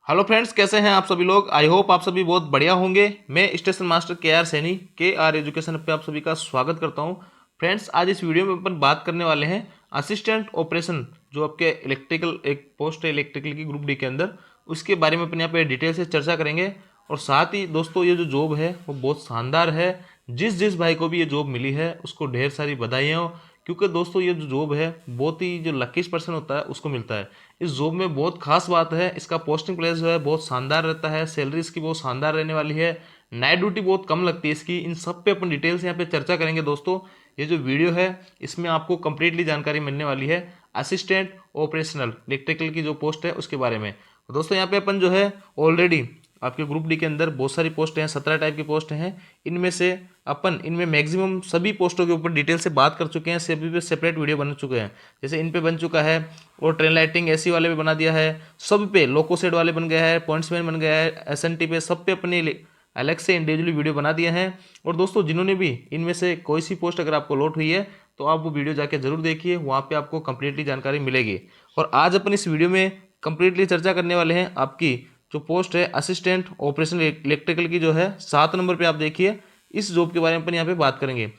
Hello friends, कैसे हैं आप सभी लोग। आई होप आप सभी बहुत बढ़िया होंगे। मैं स्टेशन मास्टर के सैनी के एजुकेशन पे आप सभी का स्वागत करता हूं। फ्रेंड्स, आज इस वीडियो में अपन बात करने वाले हैं असिस्टेंट ऑपरेशन, जो आपके इलेक्ट्रिकल एक पोस्ट है इलेक्ट्रिकल की ग्रुप डी के अंदर, उसके बारे में अपन यहाँ पे डिटेल से चर्चा करेंगे। और साथ ही दोस्तों, ये जो जॉब है वो बहुत शानदार है। जिस जिस भाई को भी ये जॉब मिली है उसको ढेर सारी बधाइयाँ हो, क्योंकि दोस्तों ये जो जॉब है बहुत ही जो लकीस्ट पर्सन होता है उसको मिलता है। इस जॉब में बहुत खास बात है, इसका पोस्टिंग प्लेस जो है बहुत शानदार रहता है, सैलरी इसकी बहुत शानदार रहने वाली है, नाइट ड्यूटी बहुत कम लगती है इसकी। इन सब पे अपन डिटेल से यहाँ पे चर्चा करेंगे दोस्तों। ये जो वीडियो है इसमें आपको कंप्लीटली जानकारी मिलने वाली है असिस्टेंट ऑपरेशनल इलेक्ट्रिकल की जो पोस्ट है उसके बारे में। दोस्तों यहाँ पे अपन जो है ऑलरेडी आपके ग्रुप डी के अंदर बहुत सारी पोस्ट हैं, 17 टाइप की पोस्ट हैं। इनमें से अपन इनमें मैक्सिमम सभी पोस्टों के ऊपर डिटेल से बात कर चुके हैं, सभी पे सेपरेट वीडियो बन चुके हैं। जैसे इन पे बन चुका है, और ट्रेन लाइटिंग एसी वाले पे बना दिया है, सब पे लोको सेट वाले बन गया है, पॉइंट्समैन बन गया है, एसएनटी पे, सब पे अपने अलग से इंडिविजुअली वीडियो बना दिए हैं। और दोस्तों, जिन्होंने भी इनमें से कोई सी पोस्ट अगर आपको लॉट हुई है तो आप वो वीडियो जाके जरूर देखिए, वहाँ पे आपको कंप्लीटली जानकारी मिलेगी। और आज अपन इस वीडियो में कंप्लीटली चर्चा करने वाले हैं आपकी जो पोस्ट है असिस्टेंट ऑपरेशन इलेक्ट्रिकल की, जो है 7 नंबर पे। आप देखिए, इस जॉब के बारे में अपन यहाँ पे बात करेंगे।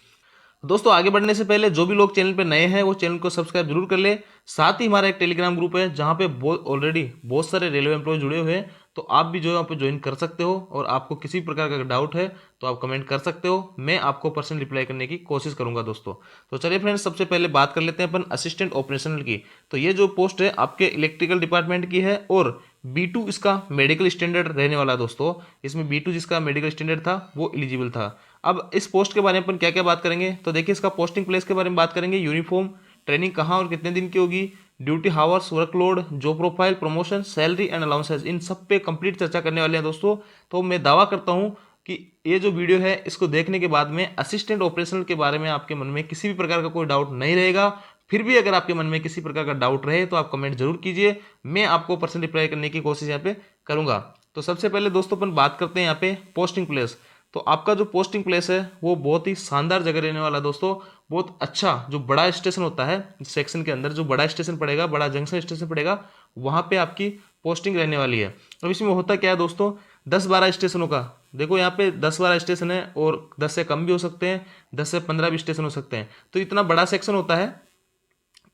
दोस्तों, आगे बढ़ने से पहले जो भी लोग चैनल पे नए हैं वो चैनल को सब्सक्राइब जरूर कर ले। साथ ही हमारा एक टेलीग्राम ग्रुप है जहाँ पे ऑलरेडी बहुत सारे रेलवे एम्प्लॉय जुड़े हुए हैं, तो आप भी जो है वहाँ पे ज्वाइन कर सकते हो। और आपको किसी प्रकार का डाउट है तो आप कमेंट कर सकते हो, मैं आपको पर्सनल रिप्लाई करने की कोशिश करूंगा दोस्तों। तो चलिए फ्रेंड्स, सबसे पहले बात कर लेते हैं अपन असिस्टेंट ऑपरेशनल की। तो ये जो पोस्ट है आपके इलेक्ट्रिकल डिपार्टमेंट की है, और B2 इसका मेडिकल स्टैंडर्ड रहने वाला है दोस्तों। इसमें B2 जिसका मेडिकल स्टैंडर्ड था वो एलिजिबल था। अब इस पोस्ट के बारे में अपन क्या क्या बात करेंगे, तो देखिए इसका पोस्टिंग प्लेस के बारे में बात करेंगे, यूनिफॉर्म, ट्रेनिंग कहाँ और कितने दिन की होगी, duty hours, workload, job profile, promotion, salary and allowances, इन सब पे कंप्लीट चर्चा करने वाले हैं दोस्तों। तो मैं दावा करता हूँ कि ये जो वीडियो है इसको देखने के बाद में असिस्टेंट ऑपरेशनल के बारे में आपके मन में किसी भी प्रकार का कोई डाउट नहीं रहेगा। फिर भी अगर आपके मन में किसी प्रकार का डाउट रहे तो आप कमेंट जरूर कीजिए, मैं आपको पर्सनल रिप्लाई करने की कोशिश यहाँ पे करूंगा। तो सबसे पहले दोस्तों अपन बात करते हैं यहाँ पे पोस्टिंग प्लेस। तो आपका जो पोस्टिंग प्लेस है वो बहुत ही शानदार जगह रहने वाला है दोस्तों। बहुत अच्छा जो बड़ा स्टेशन होता है सेक्शन के अंदर, जो बड़ा स्टेशन पड़ेगा, बड़ा जंक्शन स्टेशन पड़ेगा, वहां पे आपकी पोस्टिंग रहने वाली है। अब इसमें होता क्या है दोस्तों, 10-12 स्टेशनों का, देखो यहाँ पे 10-12 स्टेशन है, और 10 से कम भी हो सकते हैं, 10 से 15 भी स्टेशन हो सकते हैं। तो इतना बड़ा सेक्शन होता है।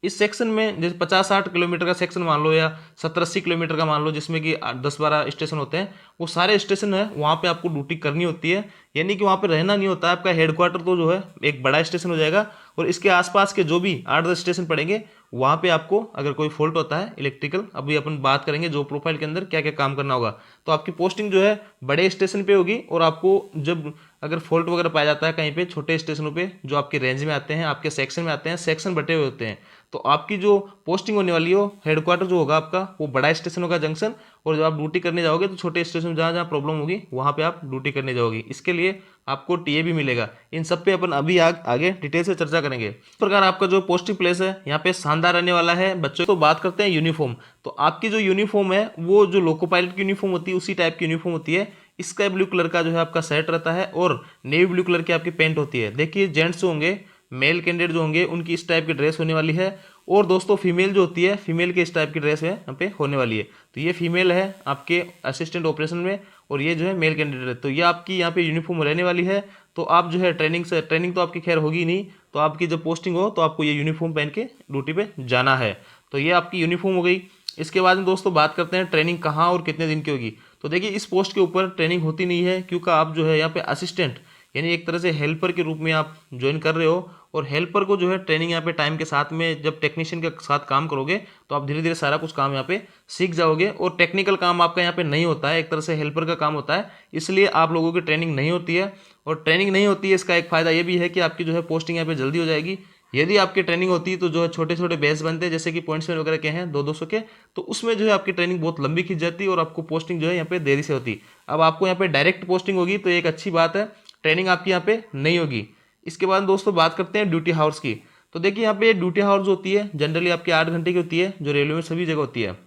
इस सेक्शन में जैसे 50-60 किलोमीटर का सेक्शन मान लो, या 70-80 किलोमीटर का मान लो, जिसमें कि 10-12 स्टेशन होते हैं, वो सारे स्टेशन है वहाँ पे आपको ड्यूटी करनी होती है। यानी कि वहाँ पे रहना नहीं होता है। आपका हेडक्वार्टर तो जो है एक बड़ा स्टेशन हो जाएगा, और इसके आसपास के जो भी 8-10 स्टेशन पड़ेंगे वहाँ पे आपको अगर कोई फॉल्ट होता है इलेक्ट्रिकल, अभी अपन बात करेंगे जो प्रोफाइल के अंदर क्या क्या काम करना होगा, तो आपकी पोस्टिंग जो है बड़े स्टेशन पे होगी। और आपको जब अगर फॉल्ट वगैरह पाया जाता है कहीं पे छोटे स्टेशनों पे जो आपके रेंज में आते हैं, आपके सेक्शन में आते हैं, सेक्शन बटे हुए होते हैं, तो आपकी जो पोस्टिंग होने वाली हो, हेडक्वार्टर जो होगा आपका वो बड़ा स्टेशन होगा, जंक्शन। और जब आप ड्यूटी करने जाओगे तो छोटे स्टेशन जहाँ जहाँ प्रॉब्लम होगी वहाँ पे आप ड्यूटी करने जाओगे। इसके लिए आपको टीए भी मिलेगा। इन सब पे अपन अभी आगे डिटेल से चर्चा करेंगे। इस प्रकार आपका जो पोस्टिंग प्लेस है यहाँ पे शानदार रहने वाला है बच्चों। तो बात करते हैं यूनिफॉर्म। तो आपकी जो यूनिफॉर्म है वो जो लोको पायलट की यूनिफॉर्म होती है उसी टाइप की यूनिफॉर्म होती है। स्काई ब्लू कलर का जो है आपका शर्ट रहता है, और नेवी ब्लू कलर की आपकी पैंट होती है। देखिए जेंट्स होंगे, मेल कैंडिडेट जो होंगे उनकी इस टाइप की ड्रेस होने वाली है। और दोस्तों फीमेल जो होती है, फीमेल के इस टाइप की ड्रेस है यहाँ पे होने वाली है। तो ये फीमेल है आपके असिस्टेंट ऑपरेशन में, और ये जो है मेल कैंडिडेट है। तो ये आपकी यहाँ पे यूनिफॉर्म रहने वाली है। तो आप जो है ट्रेनिंग तो आपकी खैर होगी नहीं, तो आपकी जब पोस्टिंग हो तो आपको ये यूनिफॉर्म पहन के ड्यूटी पे जाना है। तो ये आपकी यूनिफॉर्म हो गई। इसके बाद में दोस्तों बात करते हैं ट्रेनिंग कहाँ और कितने दिन की होगी। तो देखिए इस पोस्ट के ऊपर ट्रेनिंग होती नहीं है, क्योंकि आप जो है यहाँ पे असिस्टेंट यानी एक तरह से हेल्पर के रूप में आप ज्वाइन कर रहे हो। और हेल्पर को जो है ट्रेनिंग यहाँ पे टाइम के साथ में जब टेक्नीशियन के साथ काम करोगे तो आप धीरे धीरे सारा कुछ काम यहाँ पे सीख जाओगे। और टेक्निकल काम आपका यहाँ पे नहीं होता है, एक तरह से हेल्पर का काम होता है, इसलिए आप लोगों की ट्रेनिंग नहीं होती है। और ट्रेनिंग नहीं होती है इसका एक फायदा ये भी है कि आपकी जो है पोस्टिंग यहाँ पे जल्दी हो जाएगी। यदि आपकी ट्रेनिंग होती है तो जो है छोटे छोटे बैच बनते हैं, जैसे कि पॉइंट्समैन वगैरह के हैं 200-200 के, तो उसमें जो है आपकी ट्रेनिंग बहुत लंबी खींच जाती है और आपको पोस्टिंग जो है यहाँ पे देरी से होती। अब आपको यहाँ पे डायरेक्ट पोस्टिंग होगी तो एक अच्छी बात है, ट्रेनिंग आपकी यहाँ पे नहीं होगी। इसके बाद दोस्तों बात करते हैं ड्यूटी हावर्स की। तो देखिए यहाँ पे ड्यूटी हावर्स होती है जनरली आपकी 8 घंटे की होती है, जो रेलवे में सभी जगह होती है।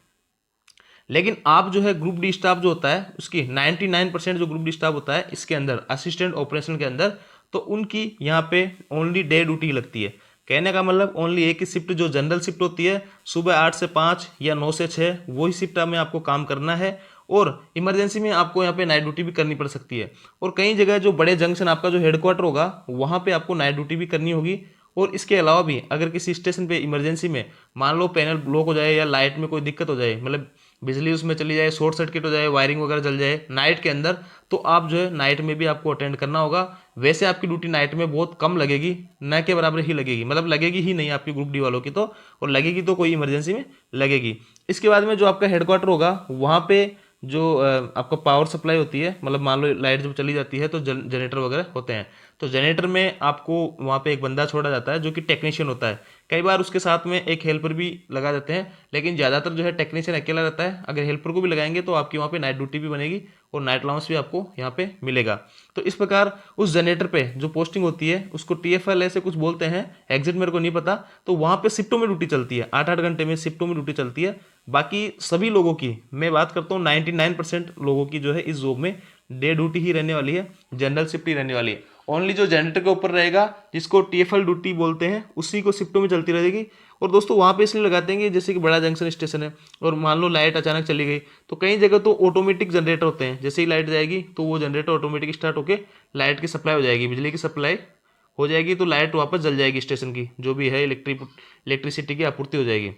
लेकिन आप जो है ग्रुप डी स्टाफ जो होता है उसकी 99% जो ग्रुप डी स्टाफ होता है इसके अंदर असिस्टेंट ऑपरेशन के अंदर, तो उनकी यहाँ पे ओनली डे ड्यूटी लगती है। कहने का मतलब ओनली एक ही शिफ्ट जो जनरल शिफ्ट होती है, सुबह 8 से 5 या 9 से 6, वही शिफ्ट में आपको काम करना है। और इमरजेंसी में आपको यहाँ पे नाइट ड्यूटी भी करनी पड़ सकती है। और कई जगह जो बड़े जंक्शन आपका जो हेडक्वार्टर होगा वहाँ पे आपको नाइट ड्यूटी भी करनी होगी। और इसके अलावा भी अगर किसी स्टेशन पे इमरजेंसी में मान लो पैनल ब्लॉक हो जाए या लाइट में कोई दिक्कत हो जाए, मतलब बिजली उसमें चली जाए, शॉर्ट सर्किट हो जाए, वायरिंग वगैरह जल जाए नाइट के अंदर, तो आप जो है नाइट में भी आपको अटेंड करना होगा। वैसे आपकी ड्यूटी नाइट में बहुत कम लगेगी, न के बराबर ही लगेगी, मतलब लगेगी ही नहीं आपकी ग्रुप डी वालों की तो, और लगेगी तो कोई इमरजेंसी में लगेगी। इसके बाद में जो आपका हेडक्वार्टर होगा वहाँ पे जो आपका पावर सप्लाई होती है, मतलब मान लो लाइट जब चली जाती है तो जनरेटर वगैरह होते हैं, तो जनरेटर में आपको वहाँ पे एक बंदा छोड़ा जाता है जो कि टेक्नीशियन होता है। कई बार उसके साथ में एक हेल्पर भी लगा देते हैं, लेकिन ज़्यादातर जो है टेक्नीशियन अकेला रहता है। अगर हेल्पर को भी लगाएंगे तो आपकी वहाँ पे नाइट ड्यूटी भी बनेगी और नाइट अलाउंस भी आपको यहाँ पे मिलेगा। तो इस प्रकार उस जनरेटर पे जो पोस्टिंग होती है उसको TFL ऐसे कुछ बोलते हैं, एग्जिट मेरे को नहीं पता। तो वहाँ पे शिफ्टों में ड्यूटी चलती है, 8-8 घंटे में शिफ्टों में ड्यूटी चलती है। बाकी सभी लोगों की मैं बात करता हूँ, 99% लोगों की जो है इस जॉब में डे ड्यूटी ही रहने वाली है, जनरल शिफ्ट ही रहने वाली है। ओनली जो जनरेटर के ऊपर रहेगा जिसको TFL ड्यूटी बोलते हैं उसी को शिफ्टों में चलती रहेगी। और दोस्तों वहाँ पे इसलिए लगाते हैं कि जैसे कि बड़ा जंक्शन स्टेशन है और मान लो लाइट अचानक चली गई, तो कई जगह तो ऑटोमेटिक जनरेटर होते हैं, जैसे ही लाइट जाएगी तो वो जनरेटर ऑटोमेटिक स्टार्ट होकर लाइट की सप्लाई हो जाएगी, बिजली की सप्लाई हो जाएगी, तो लाइट वापस जल जाएगी, स्टेशन की जो भी है इलेक्ट्रिसिटी की आपूर्ति हो जाएगी।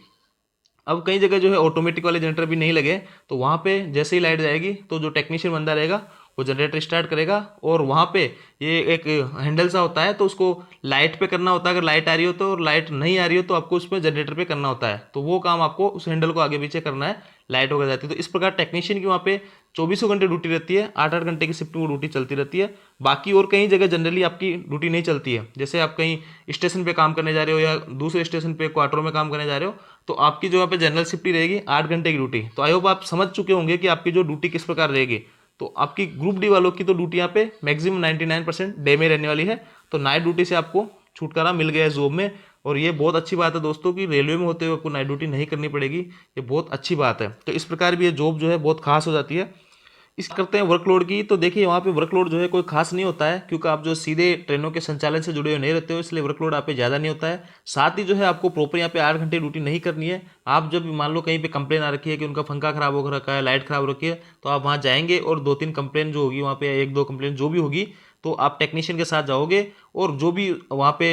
अब कई जगह जो है ऑटोमेटिक वाले जनरेटर भी नहीं लगे, तो वहाँ पे जैसे ही लाइट जाएगी तो जो टेक्नीशियन बंदा रहेगा वो जनरेटर स्टार्ट करेगा, और वहाँ पे ये एक हैंडल सा होता है तो उसको लाइट पे करना होता है, अगर लाइट आ रही हो तो, और लाइट नहीं आ रही हो तो आपको उसमें जनरेटर पे करना होता है। तो वो काम आपको उस हैंडल को आगे पीछे करना है, लाइट वगैरह जाती है। तो इस प्रकार टेक्नीशियन की वहाँ पे 24 घंटे ड्यूटी रहती है, 8-8 घंटे की शिफ्ट में ड्यूटी चलती रहती है। बाकी और कई जगह जनरली आपकी ड्यूटी नहीं चलती है, जैसे आप कहीं स्टेशन पे काम करने जा रहे हो या दूसरे स्टेशन पे क्वार्टरों में काम करने जा रहे हो, तो आपकी जो यहाँ पे जनरल शिफ्ट ही रहेगी 8 घंटे की ड्यूटी। तो आई होप आप समझ चुके होंगे कि आपकी जो ड्यूटी किस प्रकार रहेगी। तो आपकी ग्रुप डी वालों की तो ड्यूटी यहाँ पे मैक्सिमम 99% डे में रहने वाली है, तो नाइट ड्यूटी से आपको छुटकारा मिल गया है जॉब में। और ये बहुत अच्छी बात है दोस्तों कि रेलवे में होते हुए आपको नाइट ड्यूटी नहीं करनी पड़ेगी, ये बहुत अच्छी बात है। तो इस प्रकार भी ये जॉब जो है बहुत खास हो जाती है। इस करते हैं वर्कलोड की, तो देखिए वहाँ पे वर्कलोड जो है कोई खास नहीं होता है, क्योंकि आप जो सीधे ट्रेनों के संचालन से जुड़े हुए नहीं रहते हो, इसलिए वर्कलोड आप पे ज़्यादा नहीं होता है। साथ ही जो है आपको प्रॉपर यहाँ पे 8 घंटे ड्यूटी नहीं करनी है। आप जब मान लो कहीं पे कंप्लेन आ रखी है कि उनका पंखा खराब हो रखा है, लाइट खराब हो रखी है, तो आप वहाँ जाएंगे और 2-3 कंप्लेन जो होगी वहाँ पे, 1-2 कंप्लेन जो भी होगी, तो आप टेक्नीशियन के साथ जाओगे और जो भी वहाँ पे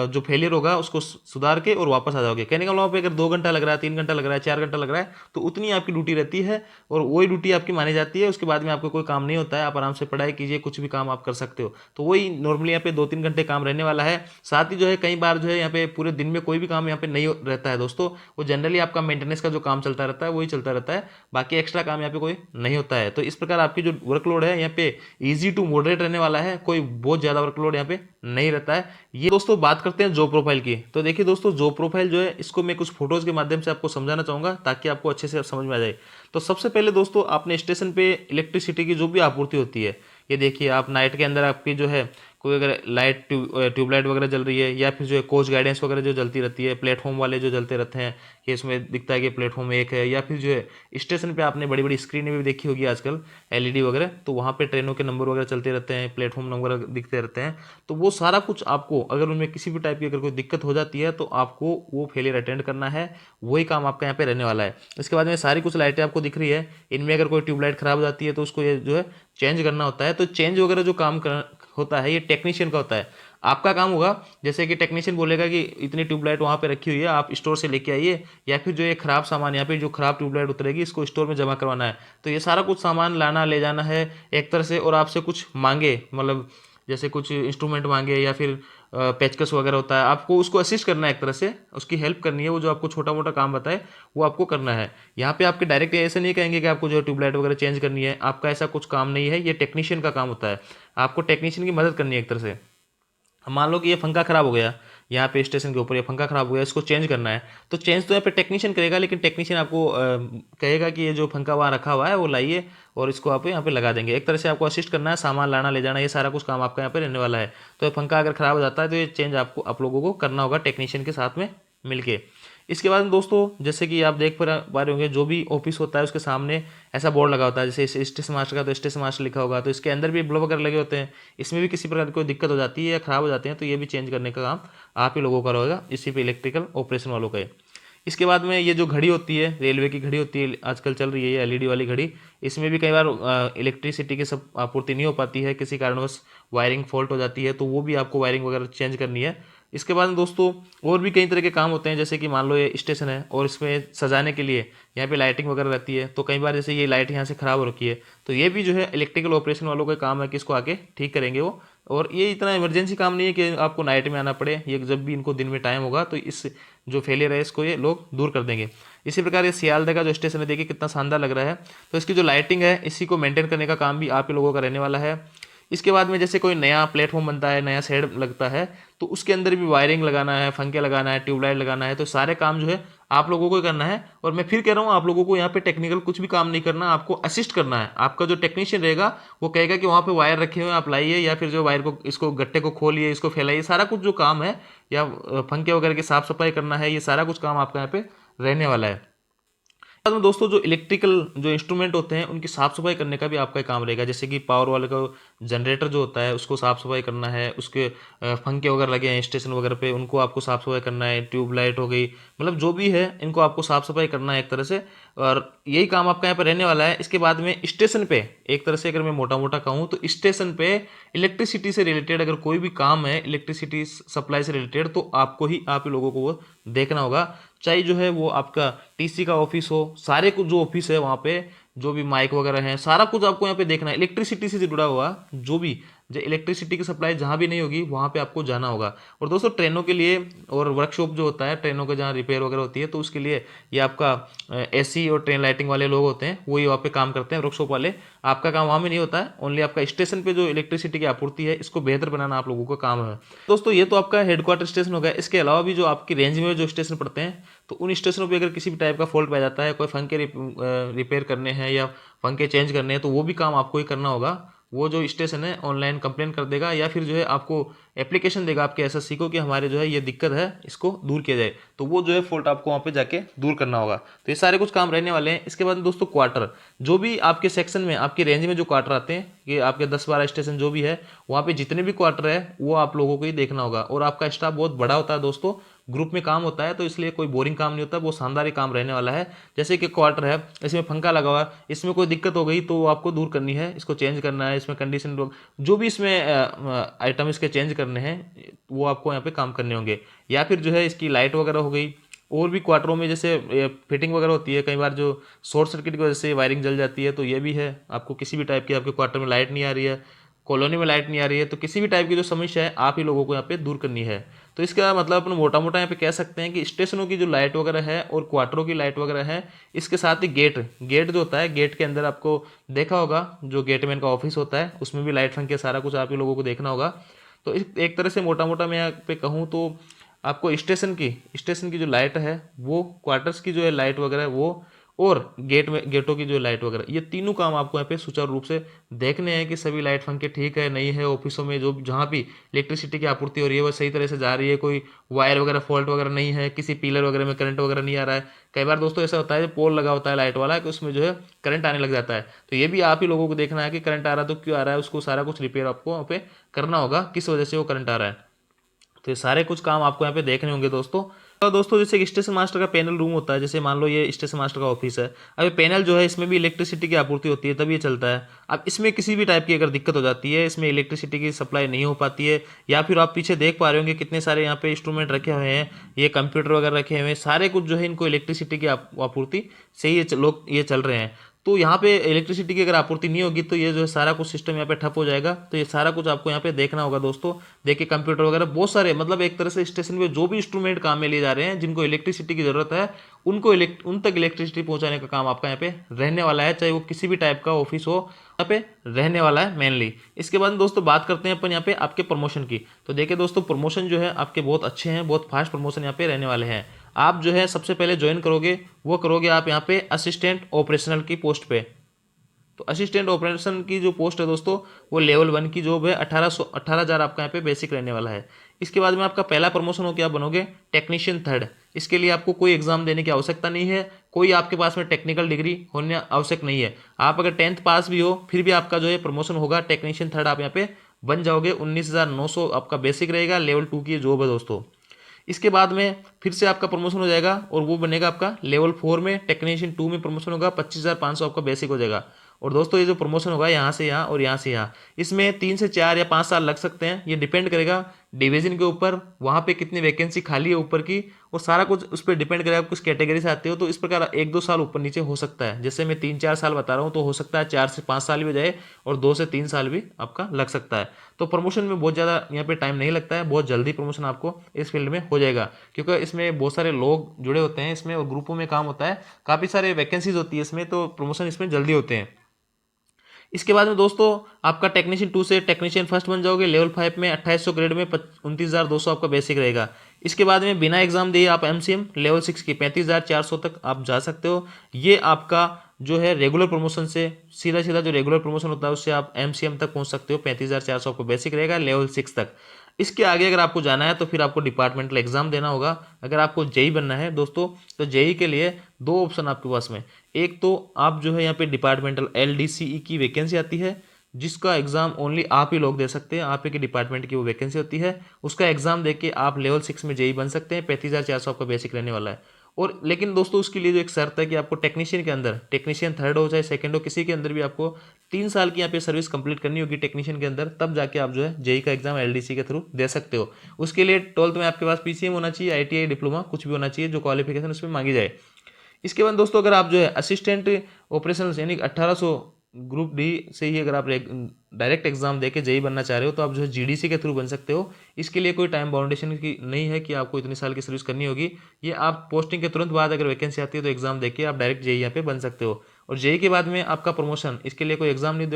जो फेलियर होगा उसको सुधार के और वापस आ जाओगे। कहने का वहाँ पे अगर 2 घंटा लग रहा है, 3 घंटा लग रहा है, 4 घंटा लग रहा है, तो उतनी आपकी ड्यूटी रहती है और वही ड्यूटी आपकी मानी जाती है। उसके बाद में आपको कोई काम नहीं होता है, आप आराम से पढ़ाई कीजिए, कुछ भी काम आप कर सकते हो। तो वही नॉर्मली यहाँ पे 2-3 घंटे काम रहने वाला है। साथ ही जो है कई बार जो है यहाँ पे पूरे दिन में कोई भी काम यहाँ पे नहीं रहता है दोस्तों, वो जनरली आपका मेंटेनेंस का जो काम चलता रहता है वही चलता रहता है, बाकी एक्स्ट्रा काम यहाँ पे कोई नहीं होता है। तो इस प्रकार आपकी जो वर्कलोड है यहाँ पे ईजी टू मॉडरेट रहने वाला है, कोई बहुत ज़्यादा वर्कलोड यहाँ पे नहीं रहता है। ये दोस्तों बात करते हैं जॉब प्रोफाइल की। तो देखिए दोस्तों जॉब प्रोफाइल जो है इसको मैं कुछ फोटोज़ के माध्यम से आपको समझाना चाहूँगा ताकि आपको अच्छे से समझ में आ जाए। तो सबसे पहले दोस्तों आपने स्टेशन पे इलेक्ट्रिसिटी की जो भी आपूर्ति होती है, ये देखिए आप नाइट के अंदर आपकी जो है कोई अगर लाइट ट्यूबलाइट वगैरह जल रही है, या फिर जो है कोच गाइडेंस वगैरह जो जलती रहती है, प्लेटफॉर्म वाले जो जलते रहते हैं, कि इसमें दिखता है कि प्लेटफॉर्म 1 है, या फिर जो है स्टेशन पे आपने बड़ी बड़ी स्क्रीनें भी देखी होगी आजकल LED वगैरह, तो वहाँ पे ट्रेनों के नंबर वगैरह चलते रहते हैं, प्लेटफॉर्म नंबर दिखते रहते हैं। तो वो सारा कुछ आपको अगर उनमें किसी भी टाइप की अगर कोई दिक्कत हो जाती है तो आपको वो फेलियर अटेंड करना है, वही काम आपका यहाँ पे रहने वाला है। इसके बाद में सारी कुछ लाइटें आपको दिख रही है, इनमें अगर कोई ट्यूबलाइट खराब हो जाती है तो उसको ये जो है चेंज करना होता है। तो चेंज वगैरह जो काम होता है ये टेक्नीशियन का होता है। आपका काम होगा जैसे कि टेक्नीशियन बोलेगा कि इतनी ट्यूबलाइट वहाँ पे रखी हुई है, आप स्टोर से लेके आइए, या फिर जो ये खराब सामान यहाँ पे जो खराब ट्यूबलाइट उतरेगी इसको स्टोर में जमा करवाना है। तो ये सारा कुछ सामान लाना ले जाना है एक तरह से, और आपसे कुछ मांगे, मतलब जैसे कुछ इंस्ट्रूमेंट मांगे या फिर पेचकस वगैरह होता है, आपको उसको असिस्ट करना है, एक तरह से उसकी हेल्प करनी है। वो जो आपको छोटा मोटा काम बताए वो आपको करना है। यहाँ पे आपके डायरेक्ट ऐसे नहीं कहेंगे कि आपको जो है ट्यूबलाइट वगैरह चेंज करनी है, आपका ऐसा कुछ काम नहीं है, ये टेक्नीशियन का काम होता है। आपको टेक्नीशियन की मदद करनी है एक तरह से। मान लो कि ये पंखा खराब हो गया, यहाँ पे स्टेशन के ऊपर ये पंखा खराब हो गया, इसको चेंज करना है, तो चेंज तो यहाँ पे टेक्नीशियन करेगा, लेकिन टेक्नीशियन आपको कहेगा कि ये जो पंखा वहाँ रखा हुआ है वो लाइए और इसको आप यहाँ पे लगा देंगे। एक तरह से आपको असिस्ट करना है, सामान लाना ले जाना, ये सारा कुछ काम आपका यहाँ पे रहने वाला है। तो ये पंखा अगर खराब हो जाता है तो ये चेंज आपको आप लोगों को करना होगा टेक्नीशियन के साथ में मिलके। इसके बाद में दोस्तों जैसे कि आप देख पा रहे होंगे, जो भी ऑफिस होता है उसके सामने ऐसा बोर्ड लगा होता है, जैसे स्टेशन मास्टर का तो स्टेशन मास्टर लिखा होगा, तो इसके अंदर भी बल्ब वगैरह लगे होते हैं। इसमें भी किसी प्रकार की कोई दिक्कत हो जाती है या खराब हो जाते हैं तो ये भी चेंज करने का काम आप ही लोगों का रहेगा, इसी पे इलेक्ट्रिकल ऑपरेशन वालों का है। इसके बाद में ये जो घड़ी होती है, रेलवे की घड़ी होती है, आजकल चल रही है ये एलईडी वाली घड़ी, इसमें भी कई बार इलेक्ट्रिसिटी की सब आपूर्ति नहीं हो पाती है, किसी कारणवश वायरिंग फॉल्ट हो जाती है, तो वो भी आपको वायरिंग वगैरह चेंज करनी है। इसके बाद दोस्तों और भी कई तरह के काम होते हैं, जैसे कि मान लो ये स्टेशन है और इसमें सजाने के लिए यहाँ पे लाइटिंग वगैरह रहती है, तो कई बार जैसे ये लाइट यहाँ से ख़राब हो रखी है, तो ये भी जो है इलेक्ट्रिकल ऑपरेशन वालों का काम है कि इसको आके ठीक करेंगे वो। और ये इतना इमरजेंसी काम नहीं है कि आपको नाइट में आना पड़े, ये जब भी इनको दिन में टाइम होगा तो इस जो फेलियर है इसको ये लोग दूर कर देंगे। इसी प्रकार ये सियालदह का जो स्टेशन है, देखिए कितना शानदार लग रहा है, तो इसकी जो लाइटिंग है इसी को मेंटेन करने का काम भी आप ही लोगों का रहने वाला है। इसके बाद में जैसे कोई नया प्लेटफॉर्म बनता है, नया शेड लगता है, तो उसके अंदर भी वायरिंग लगाना है, पंखे लगाना है, ट्यूबलाइट लगाना है, तो सारे काम जो है आप लोगों को ही करना है। और मैं फिर कह रहा हूँ, आप लोगों को यहाँ पे टेक्निकल कुछ भी काम नहीं करना, आपको असिस्ट करना है। आपका जो टेक्नीशियन रहेगा वो कहेगा कि वहाँ पे वायर रखे हुए हैं आप लाइए, या फिर जो वायर को इसको गट्टे को खोलिए, इसको फैलाइए, सारा कुछ जो काम है, या पंखे वगैरह की साफ सफाई करना है, ये सारा कुछ काम आपका यहाँ पे रहने वाला है। बाद में दोस्तों जो इलेक्ट्रिकल जो इंस्ट्रूमेंट होते हैं उनकी साफ सफाई करने का भी आपका काम रहेगा, जैसे कि पावर वाले का जनरेटर जो होता है उसको साफ सफाई करना है, उसके पंखे वगैरह लगे हैं स्टेशन वगैरह पे उनको आपको साफ सफाई करना है, ट्यूबलाइट हो गई, मतलब जो भी है इनको आपको साफ सफाई करना है एक तरह से, और यही काम आपका यहाँ पे रहने वाला है। इसके बाद में स्टेशन पे एक तरह से अगर मैं मोटा मोटा कहूँ तो स्टेशन पे इलेक्ट्रिसिटी से रिलेटेड अगर कोई भी काम है, इलेक्ट्रिसिटी सप्लाई से रिलेटेड, तो आपको ही आप ही लोगों को वो देखना होगा। चाहे जो है वो आपका टीसी का ऑफिस हो, सारे कुछ जो ऑफिस है वहाँ पे जो भी माइक वगैरह हैं, सारा कुछ आपको यहाँ पे देखना है। इलेक्ट्रिसिटी से जुड़ा हुआ जो भी जो इलेक्ट्रिसिटी की सप्लाई जहाँ भी नहीं होगी वहाँ पे आपको जाना होगा। और दोस्तों ट्रेनों के लिए और वर्कशॉप जो होता है ट्रेनों के जहाँ रिपेयर वगैरह होती है, तो उसके लिए ये आपका एसी और ट्रेन लाइटिंग वाले लोग होते हैं, वही वहाँ पे काम करते हैं वर्कशॉप वाले। आपका काम वहाँ में नहीं होता है, ओनली आपका स्टेशन पे जो इलेक्ट्रिसिटी की आपूर्ति है इसको बेहतर बनाना आप लोगों का काम है। दोस्तों ये तो आपका हेडक्वार्टर स्टेशन हो गया। इसके अलावा भी जो आपकी रेंज में जो स्टेशन पड़ते हैं, तो उन स्टेशनों पे अगर किसी भी टाइप का फॉल्ट पाया जाता है, कोई पंखे रिपेयर करने हैं या पंखे चेंज करने हैं, तो वो भी काम आपको ही करना होगा। वो जो स्टेशन है ऑनलाइन कंप्लेन कर देगा, या फिर जो है आपको एप्लीकेशन देगा आपके एसएससी को कि हमारे जो है ये दिक्कत है, इसको दूर किया जाए, तो वो जो है फॉल्ट आपको वहाँ पे जाके दूर करना होगा। तो ये सारे कुछ काम रहने वाले हैं। इसके बाद दोस्तों क्वार्टर, जो भी आपके सेक्शन में आपकी रेंज में जो क्वार्टर आते हैं, कि आपके 10-12 स्टेशन जो भी है वहाँ पे जितने भी क्वार्टर है वो आप लोगों को ही देखना होगा। और आपका स्टाफ बहुत बड़ा होता है दोस्तों, ग्रुप में काम होता है, तो इसलिए कोई बोरिंग काम नहीं होता, वो शानदार ही काम रहने वाला है। जैसे कि क्वार्टर है, इसमें पंखा लगा हुआ है, इसमें कोई दिक्कत हो गई तो वो आपको दूर करनी है, इसको चेंज करना है, इसमें कंडीशन जो भी इसमें आइटम इसके चेंज करने हैं वो आपको यहाँ पे काम करने होंगे। या फिर जो है इसकी लाइट वगैरह हो गई, और भी क्वार्टरों में जैसे फिटिंग वगैरह होती है, कई बार जो शॉर्ट सर्किट की वजह से वायरिंग जल जाती है, तो ये भी है। आपको किसी भी टाइप की आपके क्वार्टर में लाइट नहीं आ रही है, कॉलोनी में लाइट नहीं आ रही है, तो किसी भी टाइप की जो समस्या है आप ही लोगों को यहाँ पे दूर करनी है। तो इसका मतलब अपन मोटा मोटा यहाँ पे कह सकते हैं कि स्टेशनों की जो लाइट वगैरह है और क्वार्टरों की लाइट वगैरह है, इसके साथ ही गेट जो होता है, गेट के अंदर आपको देखा होगा जो गेटमैन का ऑफिस होता है, उसमें भी लाइट फंके सारा कुछ आप ही लोगों को देखना होगा। तो एक तरह से मोटा मोटा मैं यहाँ पे कहूँ तो आपको स्टेशन की जो लाइट है वो, क्वार्टर्स की जो है लाइट वगैरह वो, और गेटों की जो लाइट वगैरह, ये तीनों काम आपको यहाँ पे सुचारू रूप से देखने हैं कि सभी लाइट पंखे ठीक है नहीं है। ऑफिसों में जो जहाँ भी इलेक्ट्रिसिटी की आपूर्ति हो रही है वो सही तरह से जा रही है, कोई वायर वगैरह फॉल्ट वगैरह नहीं है, किसी पिलर वगैरह में करंट वगैरह नहीं आ रहा है। कई बार दोस्तों ऐसा होता है पोल लगा होता है लाइट वाला कि उसमें जो है करंट आने लग जाता है, तो ये भी आप ही लोगों को देखना है कि करंट आ रहा है तो क्यों आ रहा है, उसको सारा कुछ रिपेयर आपको वहाँ पे करना होगा, किस वजह से वो करंट आ रहा है। तो ये सारे कुछ काम आपको यहाँ पे देखने होंगे दोस्तों। तो दोस्तों जैसे एक स्टेशन मास्टर का पैनल रूम होता है, जैसे मान लो ये स्टेशन मास्टर का ऑफिस है, अब ये पैनल जो है इसमें भी इलेक्ट्रिसिटी की आपूर्ति होती है तब ये चलता है। अब इसमें किसी भी टाइप की अगर दिक्कत हो जाती है, इसमें इलेक्ट्रिसिटी की सप्लाई नहीं हो पाती है, या फिर आप पीछे देख पा रहे होंगे कितने सारे यहाँ पे इंस्ट्रूमेंट रखे हुए हैं, ये कंप्यूटर वगैरह रखे हुए हैं, सारे कुछ जो है इनको इलेक्ट्रिसिटी की आपूर्ति से ही लोग ये चल रहे हैं। तो यहाँ पे इलेक्ट्रिसिटी की अगर आपूर्ति नहीं होगी तो ये जो है सारा कुछ सिस्टम यहाँ पे ठप हो जाएगा। तो ये सारा कुछ आपको यहाँ पे देखना होगा दोस्तों। देखिए कंप्यूटर वगैरह बहुत सारे, मतलब एक तरह से स्टेशन पे जो भी इंस्ट्रूमेंट काम में लिए जा रहे हैं जिनको इलेक्ट्रिसिटी की जरूरत है, उन तक इलेक्ट्रिसिटी पहुंचाने का काम आपका यहाँ पे रहने वाला है, चाहे वो किसी भी टाइप का ऑफिस हो, यहाँ पे रहने वाला है मेनली। इसके बाद दोस्तों बात करते हैं अपन यहाँ पे आपके प्रमोशन की। तो देखिए दोस्तों प्रमोशन जो है आपके बहुत अच्छे हैं, बहुत फास्ट प्रमोशन यहाँ पे रहने वाले हैं। आप जो है सबसे पहले ज्वाइन करोगे वो करोगे आप यहाँ पे असिस्टेंट ऑपरेशनल की पोस्ट पे। तो असिस्टेंट ऑपरेशन की जो पोस्ट है दोस्तों वो लेवल 1 की जॉब है, 18,000 आपका यहाँ पे बेसिक रहने वाला है। इसके बाद में आपका पहला प्रमोशन हो क्या बनोगे, टेक्नीशियन 3rd। इसके लिए आपको कोई एग्जाम देने की आवश्यकता नहीं है, कोई आपके पास में टेक्निकल डिग्री होने आवश्यक नहीं है। आप अगर 10th पास भी हो फिर भी आपका जो है प्रमोशन होगा, टेक्नीशियन 3rd आप यहाँ पे बन जाओगे। 19,900 आपका बेसिक रहेगा, लेवल 2 की जॉब है दोस्तों। इसके बाद में फिर से आपका प्रमोशन हो जाएगा और वो बनेगा आपका लेवल 4 में, टेक्नीशियन 2 में प्रमोशन होगा, 25,500 आपका बेसिक हो जाएगा। और दोस्तों ये जो प्रमोशन होगा यहाँ से यहाँ और यहाँ से यहाँ, इसमें 3 से 4 या 5 साल लग सकते हैं। ये डिपेंड करेगा डिवीजन के ऊपर, वहाँ पे कितनी वैकेंसी खाली है ऊपर की, और सारा कुछ उस पर डिपेंड करेगा आप किस कैटेगरी से आते हो। तो इस प्रकार 1-2 साल ऊपर नीचे हो सकता है। जैसे मैं 3-4 साल बता रहा हूँ, तो हो सकता है 4 से 5 साल भी हो जाए और 2 से 3 साल भी आपका लग सकता है। तो प्रमोशन में बहुत ज़्यादा यहाँ पे टाइम नहीं लगता है, बहुत जल्दी प्रमोशन आपको इस फील्ड में हो जाएगा, क्योंकि इसमें बहुत सारे लोग जुड़े होते हैं इसमें और ग्रुपों में काम होता है, काफ़ी सारे वैकेंसीज होती है इसमें, तो प्रमोशन इसमें जल्दी होते हैं। इसके बाद में दोस्तों आपका टेक्नीशियन 2 से टेक्नीशियन फर्स्ट बन जाओगे। लेवल 5 में 2800 ग्रेड में 29,200 आपका बेसिक रहेगा। इसके बाद में बिना एग्जाम दिए आप एमसीएम लेवल 6 की 35,400 तक आप जा सकते हो। ये आपका जो है रेगुलर प्रमोशन से सीधा सीधा जो रेगुलर प्रमोशन होता है उससे आप एमसीएम तक पहुंच सकते हो। 35,400 आपको बेसिक रहेगा लेवल 6 तक। इसके आगे अगर आपको जाना है तो फिर आपको डिपार्टमेंटल एग्जाम देना होगा। अगर आपको जेई बनना है दोस्तों, तो जेई के लिए 2 ऑप्शन आपके पास में। एक तो आप जो है यहाँ पे डिपार्टमेंटल एलडीसीई की वैकेंसी आती है, जिसका एग्जाम ओनली आप ही लोग दे सकते हैं, आप ही के डिपार्टमेंट की वो वैकेंसी होती है। उसका एग्जाम देके आप लेवल 6 में जेई बन सकते हैं। 35,400 आपका बेसिक रहने वाला है। और लेकिन दोस्तों उसके लिए जो एक शर्त है कि आपको टेक्नीशियन के अंदर, टेक्नीशियन 3rd हो चाहे 2nd हो, किसी के अंदर भी आपको 3 साल की यहाँ पे सर्विस कंप्लीट करनी होगी टेक्नीशियन के अंदर, तब जाके आप जो है जेई का एग्जाम एलडीसी के थ्रू दे सकते हो। उसके लिए 12th में आपके पास पीसीएम होना चाहिए, आईटीआई डिप्लोमा कुछ भी होना चाहिए जो क्वालिफिकेशन उसमें मांगी जाए। इसके बाद दोस्तों अगर आप जो है असिस्टेंट ऑपरेशनल यानी 1800 ग्रुप डी से ही अगर आप डायरेक्ट एग्जाम देके जेई बनना चाह रहे हो, तो आप जो है जीडीसी के थ्रू बन सकते हो। इसके लिए कोई टाइम बाउंडेशन की नहीं है कि आपको इतने साल की सर्विस करनी होगी। ये आप पोस्टिंग के तुरंत बाद अगर वैकेंसी आती है तो एग्जाम देके आप डायरेक्ट जेई यहाँ पे बन सकते हो। और जेई के बाद में आपका प्रमोशन, इसके लिए कोई एग्जाम नहीं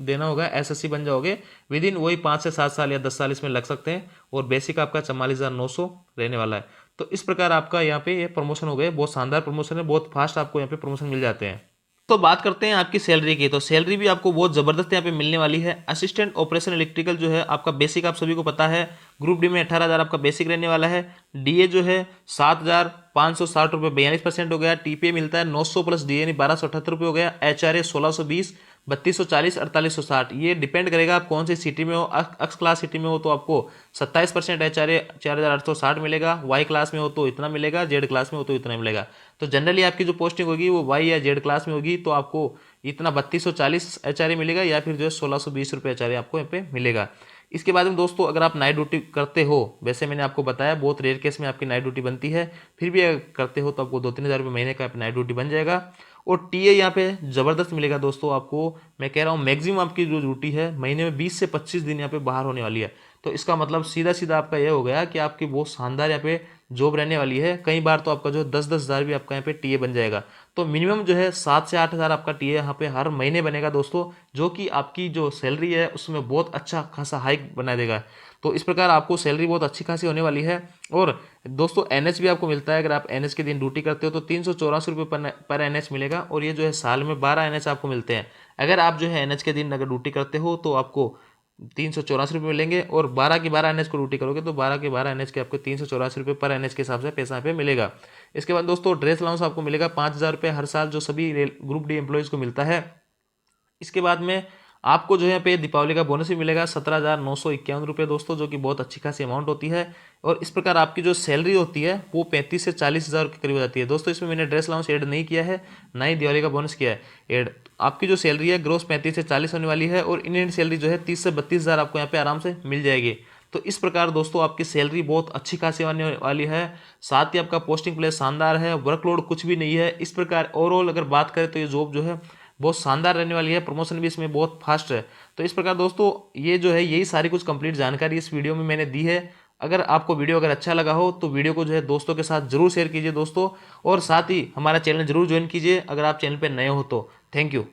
देना होगा, एसएससी बन जाओगे। विद इन वही 5 से 7 साल या 10 साल इसमें लग सकते हैं। और बेसिक आपका 44,900 रहने वाला है। तो इस प्रकार आपका यहाँ पे ये प्रमोशन हो गए। बहुत शानदार प्रमोशन है, बहुत फास्ट आपको यहाँ पे प्रमोशन मिल जाते हैं। तो बात करते हैं आपकी सैलरी की। तो सैलरी भी आपको बहुत ज़बरदस्त यहाँ पे मिलने वाली है। असिस्टेंट ऑपरेशन इलेक्ट्रिकल जो है आपका बेसिक आप सभी को पता है, ग्रुप डी में 18,000 आपका बेसिक रहने वाला है। डीए जो है 7,560 रुपये 42% हो गया। टीपीए मिलता है 900 प्लस डीए यानी 1,278 रुपये हो गया। एचआरए 1,620, 3240, 4860। ये डिपेंड करेगा आप कौन सी सिटी में हो। एक्स क्लास सिटी में हो तो आपको 27% एचआरए 4,860 मिलेगा। वाई क्लास में हो तो इतना मिलेगा, जेड क्लास में हो तो इतना मिलेगा। तो जनरली आपकी जो पोस्टिंग होगी वो वाई या जेड क्लास में होगी, तो आपको इतना 3240 एचआरए मिलेगा या फिर जो है 1,620 रुपये एचआरए आपको यहाँ पे मिलेगा। इसके बाद में दोस्तों अगर आप नाइट ड्यूटी करते हो, वैसे मैंने आपको बताया बहुत रेयर केस में आपकी नाइट ड्यूटी बनती है, फिर भी अगर करते हो तो आपको 2-3 हज़ार रुपये महीने का नाइट ड्यूटी बन जाएगा। और टीए यहाँ पे ज़बरदस्त मिलेगा दोस्तों आपको। मैं कह रहा हूँ मैक्सिमम आपकी जो ड्यूटी है महीने में 20 से 25 दिन यहाँ पे बाहर होने वाली है। तो इसका मतलब सीधा सीधा आपका यह हो गया कि आपकी बहुत शानदार यहाँ पे जॉब रहने वाली है। कई बार तो आपका जो 10-10 हज़ार भी आपका यहाँ पे टीए बन जाएगा। तो मिनिमम जो है 7 से 8 हज़ार आपका टीए यहाँ पे हर महीने बनेगा दोस्तों, जो कि आपकी जो सैलरी है उसमें बहुत अच्छा खासा हाइक बना देगा। तो इस प्रकार आपको सैलरी बहुत अच्छी खासी होने वाली है। और दोस्तों एनएच भी आपको मिलता है। अगर आप एनएच के दिन ड्यूटी करते हो तो 384 रुपये पर एनएच मिलेगा। और ये जो है साल में 12 एनएच आपको मिलते हैं। अगर आप जो है एनएच के दिन अगर ड्यूटी करते हो तो आपको 384 रुपये मिलेंगे। और 12 की 12 एनएच को ड्यूटी करोगे तो 12 के 12 एनएच के आपको 384 रुपये पर एनएच के हिसाब से पैसा पे मिलेगा। इसके बाद दोस्तों ड्रेस अलाउंस आपको मिलेगा 5,000 रुपये हर साल, जो सभी ग्रुप डी एम्प्लॉयज़ को मिलता है। इसके बाद में आपको जो है पे दीपावली का बोनस भी मिलेगा 17,951 रुपये दोस्तों, जो कि बहुत अच्छी खासी अमाउंट होती है। और इस प्रकार आपकी जो सैलरी होती है वो 35 से 40 हज़ार के करीब हो जाती है दोस्तों। इसमें मैंने ड्रेस अलाउंस ऐड नहीं किया है, ना ही दिवाली का बोनस किया है ऐड। आपकी जो सैलरी है ग्रोस 35 से 40 होने वाली है। और इंडियन सैलरी जो है 30 से 32 हज़ार आपको यहाँ पे आराम से मिल जाएगी। तो इस प्रकार दोस्तों आपकी सैलरी बहुत अच्छी खासी आने वाली है। साथ ही आपका पोस्टिंग प्लेस शानदार है, वर्कलोड कुछ भी नहीं है। इस प्रकार ओवरऑल अगर बात करें तो ये जॉब जो है बहुत शानदार रहने वाली है। प्रमोशन भी इसमें बहुत फास्ट है। तो इस प्रकार दोस्तों ये जो है यही सारी कुछ कंप्लीट जानकारी इस वीडियो में मैंने दी है। अगर आपको वीडियो अगर अच्छा लगा हो तो वीडियो को जो है दोस्तों के साथ जरूर शेयर कीजिए दोस्तों। और साथ ही हमारा चैनल जरूर ज्वाइन कीजिए अगर आप चैनल पर नए हो तो। Thank you.